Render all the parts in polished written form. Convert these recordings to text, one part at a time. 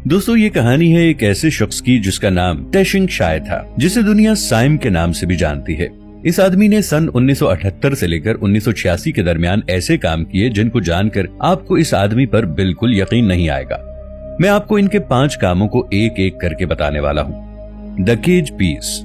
दोस्तों, ये कहानी है एक ऐसे शख्स की जिसका नाम टेशिंग शाय था, जिसे दुनिया साइम के नाम से भी जानती है। इस आदमी ने सन 1978 से लेकर 1986 के दरमियान ऐसे काम किए जिनको जानकर आपको इस आदमी पर बिल्कुल यकीन नहीं आएगा। मैं आपको इनके 5 कामों को एक एक करके बताने वाला हूँ। The cage piece.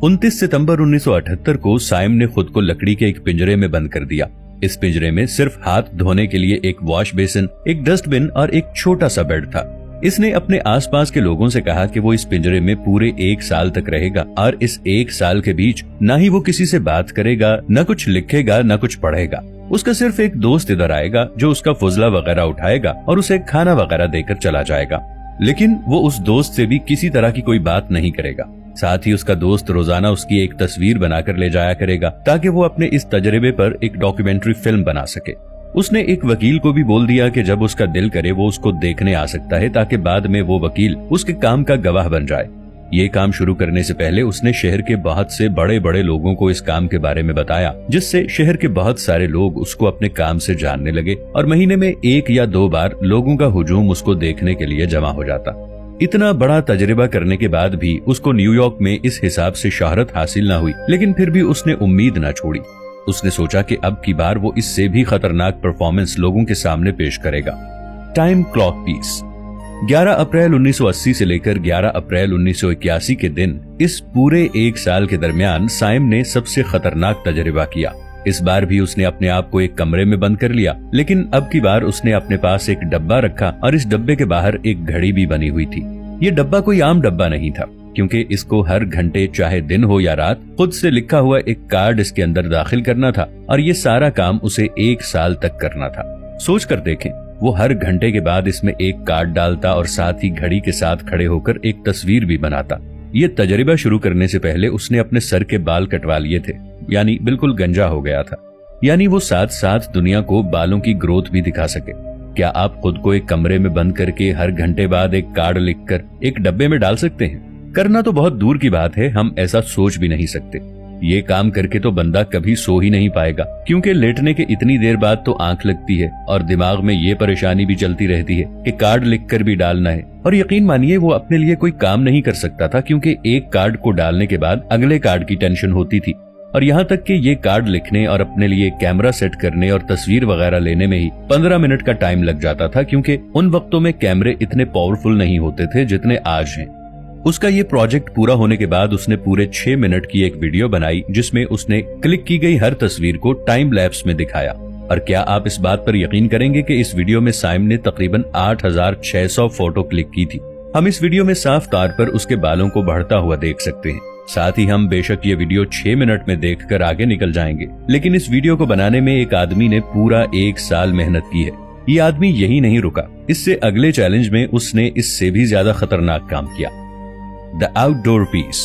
29 सितंबर 1978 को साइम ने खुद को लकड़ी के एक पिंजरे में बंद कर दिया। इस पिंजरे में सिर्फ हाथ धोने के लिए एक वॉश बेसिन, एक डस्टबिन और एक छोटा सा बेड था। इसने अपने आसपास के लोगों से कहा कि वो इस पिंजरे में पूरे 1 साल तक रहेगा और इस 1 साल के बीच ना ही वो किसी से बात करेगा, न कुछ लिखेगा, न कुछ पढ़ेगा। उसका सिर्फ एक दोस्त इधर आएगा जो उसका फुजला वगैरह उठाएगा और उसे खाना वगैरह देकर चला जाएगा, लेकिन वो उस दोस्त से भी किसी तरह की कोई बात नहीं करेगा। साथ ही उसका दोस्त रोजाना उसकी एक तस्वीर बनाकर ले जाया करेगा ताकि वो अपने इस तजर्बे पर एक डॉक्यूमेंट्री फिल्म बना सके। उसने एक वकील को भी बोल दिया कि जब उसका दिल करे वो उसको देखने आ सकता है, ताकि बाद में वो वकील उसके काम का गवाह बन जाए। ये काम शुरू करने से पहले उसने शहर के बहुत से बड़े बड़े लोगों को इस काम के बारे में बताया, जिससे शहर के बहुत सारे लोग उसको अपने काम से जानने लगे और महीने में 1 या 2 बार लोगों का हुजूम उसको देखने के लिए जमा हो जाता। इतना बड़ा तजर्बा करने के बाद भी उसको न्यूयॉर्क में इस हिसाब से शोहरत हासिल न हुई, लेकिन फिर भी उसने उम्मीद न छोड़ी। उसने सोचा कि अब की बार वो इससे भी खतरनाक परफॉर्मेंस लोगों के सामने पेश करेगा। Time clock piece. 11 अप्रैल 1980 से लेकर 11 अप्रैल 1981 के दिन इस पूरे 1 साल के दरमियान साइम ने सबसे खतरनाक तजर्बा किया। इस बार भी उसने अपने आप को एक कमरे में बंद कर लिया, लेकिन अब की बार उसने अपने पास एक डब्बा रखा और इस डब्बे के बाहर एक घड़ी भी बनी हुई थी। ये डब्बा कोई आम डब्बा नहीं था, क्योंकि इसको हर घंटे, चाहे दिन हो या रात, खुद से लिखा हुआ एक कार्ड इसके अंदर दाखिल करना था और ये सारा काम उसे 1 साल तक करना था। सोच कर देखें, वो हर घंटे के बाद इसमें एक कार्ड डालता और साथ ही घड़ी के साथ खड़े होकर एक तस्वीर भी बनाता। ये तजर्बा शुरू करने से पहले उसने अपने सर के बाल कटवा लिए थे, यानी बिल्कुल गंजा हो गया था, यानी वो साथ साथ दुनिया को बालों की ग्रोथ भी दिखा सके। क्या आप खुद को एक कमरे में बंद करके हर घंटे बाद एक कार्ड लिखकर एक डब्बे में डाल सकते हैं? करना तो बहुत दूर की बात है, हम ऐसा सोच भी नहीं सकते। ये काम करके तो बंदा कभी सो ही नहीं पाएगा, क्योंकि लेटने के इतनी देर बाद तो आंख लगती है और दिमाग में ये परेशानी भी चलती रहती है कि कार्ड लिखकर भी डालना है। और यकीन मानिए वो अपने लिए कोई काम नहीं कर सकता था, क्योंकि एक कार्ड को डालने के बाद अगले कार्ड की टेंशन होती थी। और यहाँ तक कि ये कार्ड लिखने और अपने लिए कैमरा सेट करने और तस्वीर वगैरह लेने में ही 15 मिनट का टाइम लग जाता था, क्योंकि उन वक्तों में कैमरे इतने पावरफुल नहीं होते थे जितने आज हैं। उसका ये प्रोजेक्ट पूरा होने के बाद उसने पूरे 6 मिनट की एक वीडियो बनाई, जिसमें उसने क्लिक की गई हर तस्वीर को टाइम लैप्स में दिखाया। और क्या आप इस बात पर यकीन करेंगे कि इस वीडियो में साइम ने तकरीबन 8600 फोटो क्लिक की थी। हम इस वीडियो में साफ तौर पर उसके बालों को बढ़ता हुआ देख सकते हैं। साथ ही हम बेशक ये वीडियो 6 मिनट में देखकर आगे निकल जाएंगे, लेकिन इस वीडियो को बनाने में एक आदमी ने पूरा 1 साल मेहनत की है। ये आदमी यही नहीं रुका, इससे अगले चैलेंज में उसने इससे भी ज्यादा खतरनाक काम किया। The outdoor piece.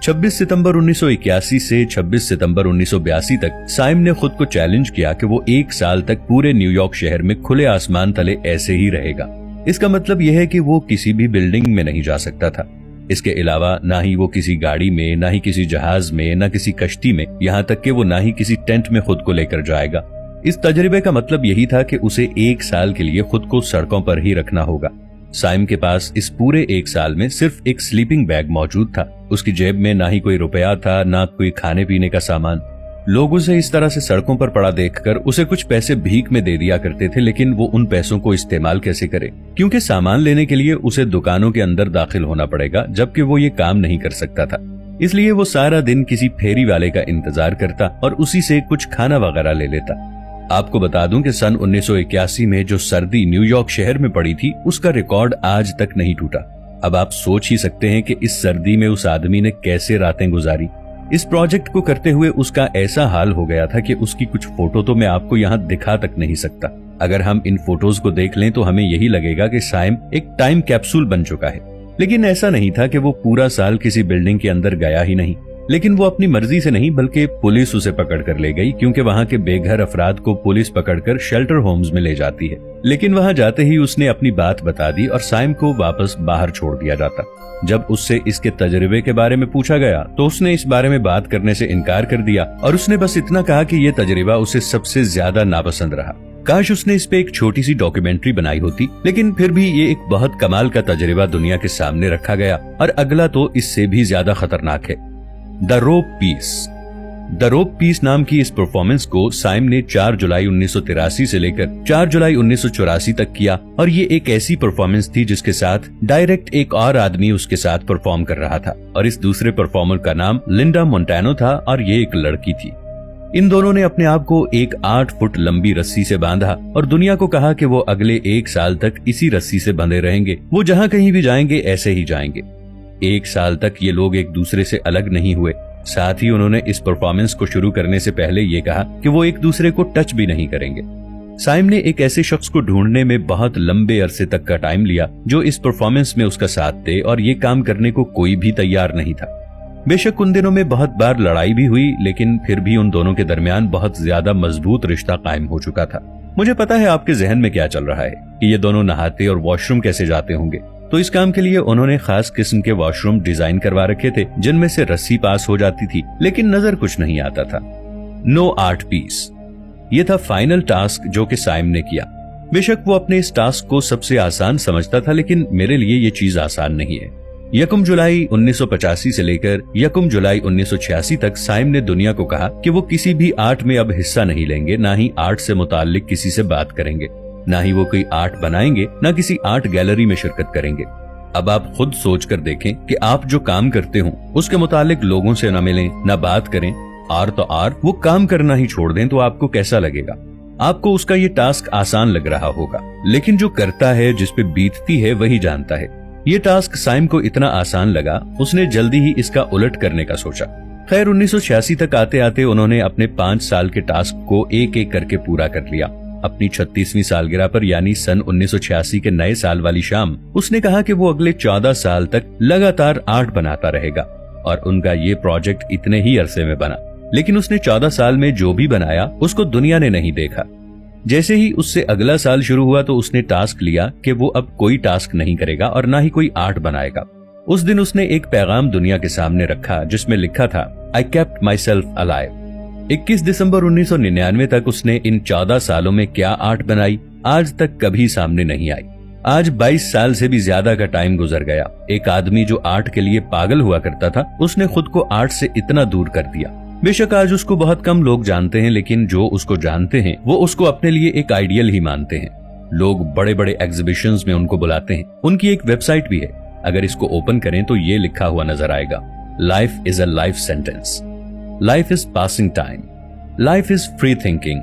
26 सितंबर 1981 से 26 सितंबर 1982 तक साइम ने खुद को चैलेंज किया कि वो 1 साल तक पूरे न्यूयॉर्क शहर में खुले आसमान तले ऐसे ही रहेगा। इसका मतलब यह है कि वो किसी भी बिल्डिंग में नहीं जा सकता था। इसके अलावा ना ही वो किसी गाड़ी में, ना ही किसी जहाज में, ना किसी कश्ती में, यहाँ तक कि वो ना ही किसी टेंट में खुद को लेकर जाएगा। इस तजर्बे का मतलब यही था कि उसे 1 साल के लिए खुद को सड़कों पर ही रखना होगा। साइम के पास इस पूरे 1 साल में सिर्फ एक स्लीपिंग बैग मौजूद था। उसकी जेब में ना ही कोई रुपया था, ना कोई खाने पीने का सामान। लोग उसे इस तरह से सड़कों पर पड़ा देखकर उसे कुछ पैसे भीख में दे दिया करते थे, लेकिन वो उन पैसों को इस्तेमाल कैसे करे, क्योंकि सामान लेने के लिए उसे दुकानों के अंदर दाखिल होना पड़ेगा, जबकि वो ये काम नहीं कर सकता था। इसलिए वो सारा दिन किसी फेरी वाले का इंतजार करता और उसी से कुछ खाना वगैरह ले लेता। आपको बता दूं कि सन 1981 में जो सर्दी न्यूयॉर्क शहर में पड़ी थी, उसका रिकॉर्ड आज तक नहीं टूटा। अब आप सोच ही सकते हैं कि इस सर्दी में उस आदमी ने कैसे रातें गुजारी। इस प्रोजेक्ट को करते हुए उसका ऐसा हाल हो गया था कि उसकी कुछ फोटो तो मैं आपको यहाँ दिखा तक नहीं सकता। अगर हम इन फोटोज को देख लें तो हमें यही लगेगा कि साइम एक टाइम कैप्सूल बन चुका है। लेकिन ऐसा नहीं था कि वो पूरा साल किसी बिल्डिंग के अंदर गया ही नहीं, लेकिन वो अपनी मर्जी से नहीं बल्कि पुलिस उसे पकड़ कर ले गई, क्योंकि वहाँ के बेघर अफराद को पुलिस पकड़कर शेल्टर होम्स में ले जाती है। लेकिन वहाँ जाते ही उसने अपनी बात बता दी और साइम को वापस बाहर छोड़ दिया जाता। जब उससे इसके तजर्बे के बारे में पूछा गया तो उसने इस बारे में बात करने से इनकार कर दिया और उसने बस इतना कहा कि ये तजर्बा उसे सबसे ज्यादा नापसंद रहा। काश उसने इस पे एक छोटी सी डॉक्यूमेंट्री बनाई होती, लेकिन फिर भी ये एक बहुत कमाल का तजुर्बा दुनिया के सामने रखा गया। और अगला तो इससे भी ज्यादा खतरनाक है, the rope piece. The rope piece नाम की इस परफॉर्मेंस को साइम ने 4 जुलाई 1983 से लेकर 4 जुलाई 1984 तक किया। और ये एक ऐसी परफॉर्मेंस थी जिसके साथ डायरेक्ट एक और आदमी उसके साथ परफॉर्म कर रहा था, और इस दूसरे परफॉर्मर का नाम लिंडा मोंटानो था, और ये एक लड़की थी। इन दोनों ने अपने आप को एक 8 फुट लंबी रस्सी से बांधा और दुनिया को कहा कि वो अगले 1 साल तक इसी रस्सी से बंधे रहेंगे। वो जहां कहीं भी जाएंगे ऐसे ही जाएंगे। 1 साल तक ये लोग एक दूसरे से अलग नहीं हुए। साथ ही उन्होंने इस परफॉर्मेंस को शुरू करने से पहले ये कहा कि वो एक दूसरे को टच भी नहीं करेंगे। साइम ने एक ऐसे शख्स को ढूंढने में बहुत लंबे अरसे तक का टाइम लिया जो इस परफॉर्मेंस में उसका साथ दे, और ये काम करने को कोई भी तैयार नहीं था। बेशक उन दिनों में बहुत बार लड़ाई भी हुई, लेकिन फिर भी उन दोनों के दरमियान बहुत ज्यादा मजबूत रिश्ता कायम हो चुका था। मुझे पता है आपके जहन में क्या चल रहा है कि ये दोनों नहाते और वॉशरूम कैसे जाते होंगे। तो इस काम के लिए उन्होंने खास किस्म के वॉशरूम डिजाइन करवा रखे थे जिनमें से रस्सी पास हो जाती थी, लेकिन नजर कुछ नहीं आता था। नो आर्ट पीस, ये था फाइनल टास्क जो कि साइम ने किया। बेशक वो अपने इस टास्क को सबसे आसान समझता था, लेकिन मेरे लिए ये चीज आसान नहीं है। 1 जुलाई 1985 से लेकर 1 जुलाई 1986 तक साइम ने दुनिया को कहा कि वो किसी भी आर्ट में अब हिस्सा नहीं लेंगे, ना ही आर्ट से मुताल्लिक किसी से बात करेंगे, ना ही वो कोई आर्ट बनाएंगे, ना किसी आर्ट गैलरी में शिरकत करेंगे। अब आप खुद सोच कर देखें कि आप जो काम करते हो उसके मुतालिक लोगों से न मिलें, न बात करें, आर तो आर वो काम करना ही छोड़ दें तो आपको कैसा लगेगा। आपको उसका ये टास्क आसान लग रहा होगा, लेकिन जो करता है, जिस पे बीतती है, वही जानता है। ये टास्क साइम को इतना आसान लगा, उसने जल्दी ही इसका उलट करने का सोचा। खैर 1986 तक आते आते उन्होंने अपने 5 साल के टास्क को एक एक करके पूरा कर लिया। अपनी 36वीं सालगिरह पर यानी सन 1986 के नए साल वाली शाम उसने कहा कि वो अगले 14 साल तक लगातार आर्ट बनाता रहेगा, और उनका ये प्रोजेक्ट इतने ही अरसे में बना। लेकिन उसने 14 साल में जो भी बनाया उसको दुनिया ने नहीं देखा। जैसे ही उससे अगला साल शुरू हुआ तो उसने टास्क लिया कि वो अब कोई टास्क नहीं करेगा और ना ही कोई आर्ट बनाएगा। उस दिन उसने एक पैगाम दुनिया के सामने रखा जिसमें लिखा था, I kept my self alive. 21 दिसंबर 1999 तक उसने इन 14 सालों में क्या आर्ट बनाई आज तक कभी सामने नहीं आई। आज 22 साल से भी ज्यादा का टाइम गुजर गया। एक आदमी जो आर्ट के लिए पागल हुआ करता था, उसने खुद को आर्ट से इतना दूर कर दिया। बेशक आज उसको बहुत कम लोग जानते हैं, लेकिन जो उसको जानते हैं वो उसको अपने लिए एक आइडियल ही मानते हैं। लोग बड़े बड़े एग्जीबिशंस में उनको बुलाते हैं। उनकी एक वेबसाइट भी है, अगर इसको ओपन करें तो ये लिखा हुआ नजर आएगा, life is a life sentence, life is passing time, life is free thinking.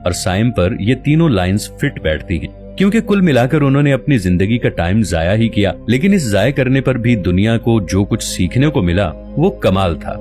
और साइम पर ये तीनों लाइंस फिट बैठती हैं, क्योंकि कुल मिलाकर उन्होंने अपनी जिंदगी का टाइम जाया ही किया, लेकिन इस जाया करने पर भी दुनिया को जो कुछ सीखने को मिला वो कमाल था।